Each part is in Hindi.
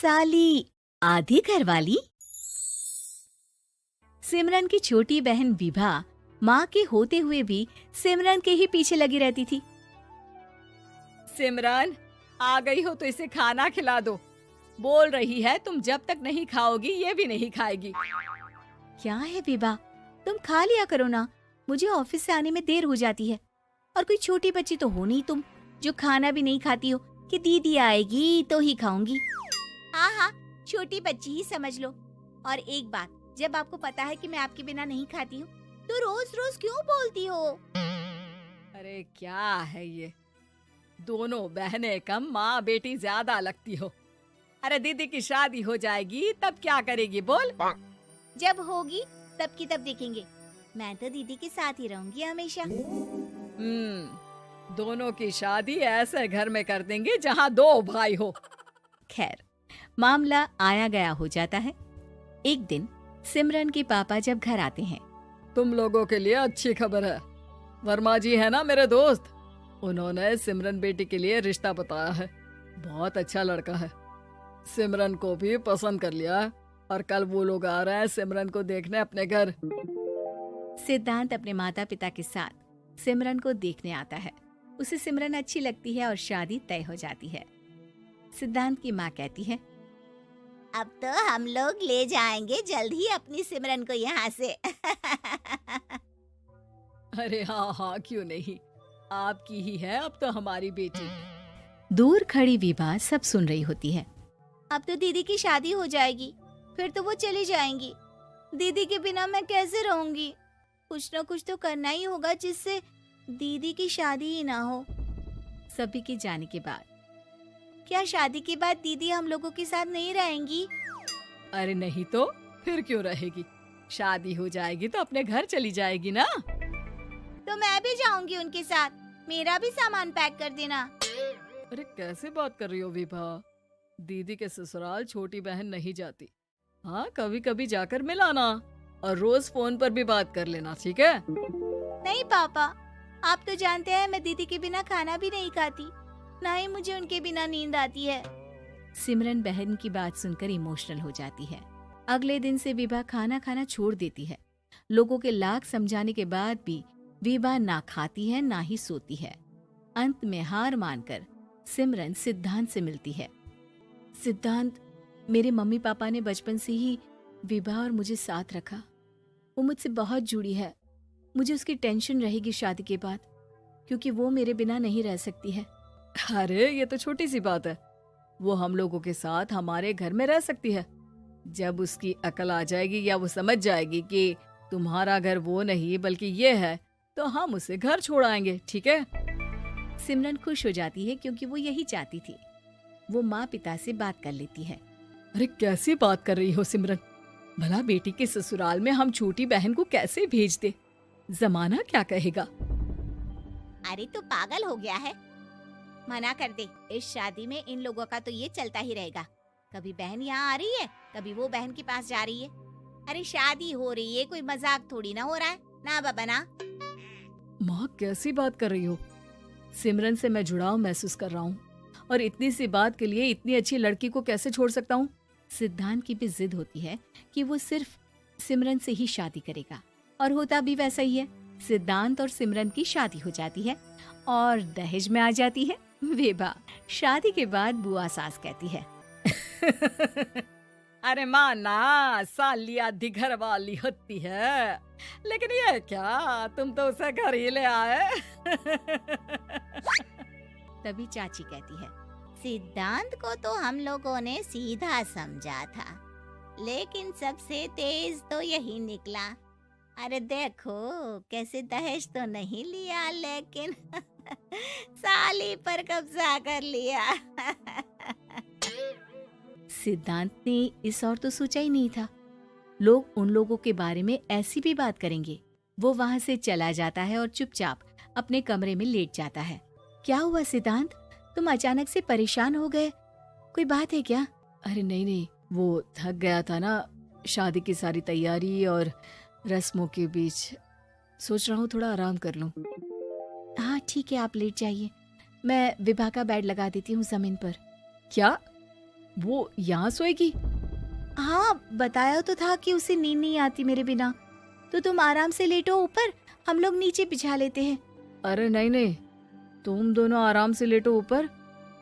साली आधी घरवाली। सिमरन की छोटी बहन विभा माँ के होते हुए भी सिमरन के ही पीछे लगी रहती थी। सिमरन, आ गई हो तो इसे खाना खिला दो। बोल रही है तुम जब तक नहीं खाओगी ये भी नहीं खाएगी। क्या है विभा, तुम खा लिया करो ना, मुझे ऑफिस से आने में देर हो जाती है। और कोई छोटी बच्ची तो हो नहीं तुम जो खाना भी नहीं खाती हो कि दीदी आएगी तो ही खाऊंगी। हाँ हाँ, छोटी बच्ची ही समझ लो। और एक बात, जब आपको पता है कि मैं आपके बिना नहीं खाती हूँ तो रोज रोज क्यों बोलती हो? अरे क्या है ये, दोनों बहनें कम माँ बेटी ज्यादा लगती हो। अरे दीदी की शादी हो जाएगी तब क्या करेगी बोल? जब होगी तब की तब देखेंगे। मैं तो दीदी के साथ ही रहूंगी हमेशा। दोनों की शादी ऐसे घर में कर देंगे जहाँ दो भाई हो। खैर, मामला आया गया हो जाता है। एक दिन सिमरन के पापा जब घर आते हैं। तुम लोगों के लिए अच्छी खबर है। वर्मा जी है ना मेरे दोस्त, उन्होंने सिमरन बेटी के लिए रिश्ता बताया है। बहुत अच्छा लड़का है, सिमरन को भी पसंद कर लिया है और कल वो लोग आ रहे हैं सिमरन को देखने अपने घर। सिद्धांत अपने माता पिता के साथ सिमरन को देखने आता है। उसे सिमरन अच्छी लगती है और शादी तय हो जाती है। सिद्धांत की माँ कहती है, अब तो हम लोग ले जाएंगे जल्द ही अपनी सिमरन को यहाँ से। अरे हाँ हाँ, क्यों नहीं, आपकी ही है अब तो हमारी बेटी। दूर खड़ी विभा सब सुन रही होती है। अब तो दीदी की शादी हो जाएगी, फिर तो वो चली जाएंगी। दीदी के बिना मैं कैसे रहूंगी? कुछ न कुछ तो करना ही होगा जिससे दीदी की शादी ही ना हो। सभी के जाने के बाद क्या शादी के बाद दीदी हम लोगों के साथ नहीं रहेंगी? अरे नहीं तो फिर क्यों रहेगी, शादी हो जाएगी तो अपने घर चली जाएगी ना। तो मैं भी जाऊंगी उनके साथ, मेरा भी सामान पैक कर देना। अरे कैसे बात कर रही हो विभा, दीदी के ससुराल छोटी बहन नहीं जाती। हाँ, कभी कभी जाकर मिलाना और रोज फोन पर भी बात कर लेना, ठीक है? नहीं पापा, आप तो जानते हैं मैं दीदी के बिना खाना भी नहीं खाती, ना ही मुझे उनके बिना नींद आती है। सिमरन बहन की बात सुनकर इमोशनल हो जाती है। अगले दिन से विभा खाना खाना छोड़ देती है। लोगों के लाख समझाने के बाद भी विभा ना खाती है ना ही सोती है। अंत में हार मानकर सिमरन सिद्धांत से मिलती है। सिद्धांत, मेरे मम्मी पापा ने बचपन से ही विभा और मुझे साथ रखा। वो मुझसे बहुत जुड़ी है। मुझे उसकी टेंशन रहेगी शादी के बाद, क्योंकि वो मेरे बिना नहीं रह सकती है। अरे ये तो छोटी सी बात है, वो हम लोगों के साथ हमारे घर में रह सकती है। जब उसकी अकल आ जाएगी या वो समझ जाएगी कि तुम्हारा घर वो नहीं बल्कि ये है, तो हम उसे घर छोड़ आएंगे, ठीक है? सिमरन खुश हो जाती है क्योंकि वो यही चाहती थी। वो माँ पिता से बात कर लेती है। अरे कैसी बात कर रही हो सिमरन, भला बेटी के ससुराल में हम छोटी बहन को कैसे भेज दे? जमाना क्या कहेगा? अरे तू पागल हो गया है, मना कर दे। इस शादी में इन लोगों का तो ये चलता ही रहेगा। कभी बहन यहाँ आ रही है, कभी वो बहन के पास जा रही है। अरे शादी हो रही है, कोई मजाक थोड़ी ना हो रहा है ना बाबा ना। माँ कैसी बात कर रही हो? सिमरन से मैं जुड़ाव महसूस कर रहा हूँ और इतनी सी बात के लिए इतनी अच्छी लड़की को कैसे छोड़ सकता हूँ? सिद्धांत की भी जिद होती है कि वो सिर्फ सिमरन से ही शादी करेगा, और होता भी वैसा ही है। सिद्धांत और सिमरन की शादी हो जाती है और दहेज में आ जाती है विभा। शादी के बाद बुआ सास कहती है, अरे माँ ना, साली आधी घर वाली होती है, लेकिन ये क्या, तुम तो उसे घर ही ले आए। तभी चाची कहती है, सिद्धांत को तो हम लोगों ने सीधा समझा था, लेकिन सबसे तेज तो यही निकला। अरे देखो कैसे दहेज तो नहीं लिया, लेकिन साली पर कब्जा कर लिया। सिद्धांत ने इस और तो सोचा ही नहीं था, लोग उन लोगों के बारे में ऐसी भी बात करेंगे। वो वहाँ से चला जाता है और चुपचाप अपने कमरे में लेट जाता है। क्या हुआ सिद्धांत, तुम अचानक से परेशान हो गए, कोई बात है क्या? अरे नहीं नहीं, वो थक गया था ना, शादी की सारी तैयारी और रस्मों के बीच, सोच रहा हूँ थोड़ा आराम कर लूं। हाँ ठीक है, आप लेट जाइए, मैं विभा का बेड लगा देती हूँ जमीन पर। क्या? वो यहाँ सोएगी? हाँ, बताया तो था कि उसे नींद नहीं आती मेरे बिना। तो तुम आराम से लेटो ऊपर, हम लोग नीचे बिछा लेते हैं। अरे नहीं नहीं, तुम दोनों आराम से लेटो ऊपर,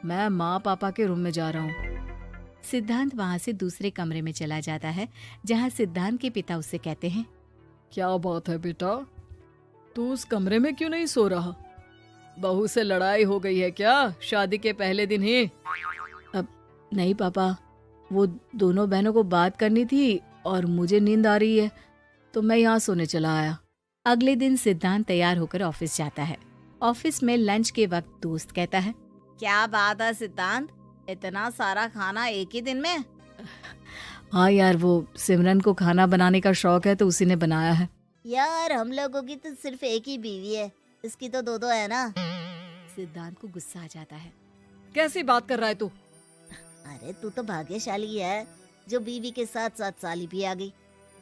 मैं माँ पापा के रूम में जा रहा हूँ। सिद्धांत वहाँ से दूसरे कमरे में चला जाता है, जहाँ सिद्धांत के पिता उससे कहते हैं, क्या बात है बेटा, तू उस कमरे में क्यों नहीं सो रहा? बहू से लड़ाई हो गई है क्या शादी के पहले दिन ही? अब नहीं पापा, वो दोनों बहनों को बात करनी थी और मुझे नींद आ रही है, तो मैं यहाँ सोने चला आया। अगले दिन सिद्धांत तैयार होकर ऑफिस जाता है। ऑफिस में लंच के वक्त दोस्त कहता है, क्या बात है सिद्धांत, इतना सारा खाना एक ही दिन में? हाँ यार, वो सिमरन को खाना बनाने का शौक है तो उसी ने बनाया है। यार हम लोगों की तो सिर्फ एक ही बीवी है, इसकी तो दो दो है ना। सिद्धांत को गुस्सा आ जाता है। कैसी बात कर रहा है तू? अरे तू तो भाग्यशाली है जो बीवी के साथ साथ साली भी आ गई।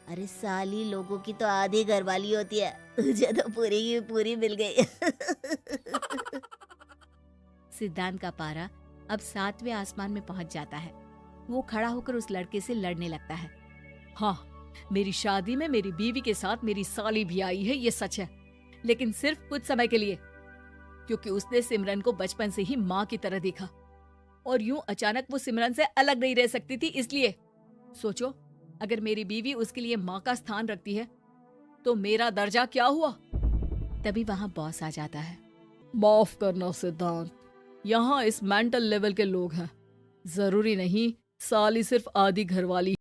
अरे साली लोगों की तो आधी घरवाली होती है, तुझे तो पूरी की पूरी मिल गई। सिद्धांत का पारा अब 7वें आसमान में पहुंच जाता है। वो खड़ा होकर उस लड़के से लड़ने लगता है। हाँ, मेरी शादी में मेरी बीवी के साथ मेरी साली भी आई है, ये सच है, लेकिन सिर्फ कुछ समय के लिए, क्योंकि उसने सिमरन को बचपन से ही माँ की तरह देखा और यूं अचानक वो सिमरन से अलग नहीं रह सकती थी। इसलिए सोचो, अगर मेरी बीवी उसके लिए माँ का स्थान रखती है तो मेरा दर्जा क्या हुआ? तभी वहाँ बॉस आ जाता है। माफ करना सिद्धांत, यहाँ इस मेंटल लेवल के लोग हैं, जरूरी नहीं साली सिर्फ आधी घरवाली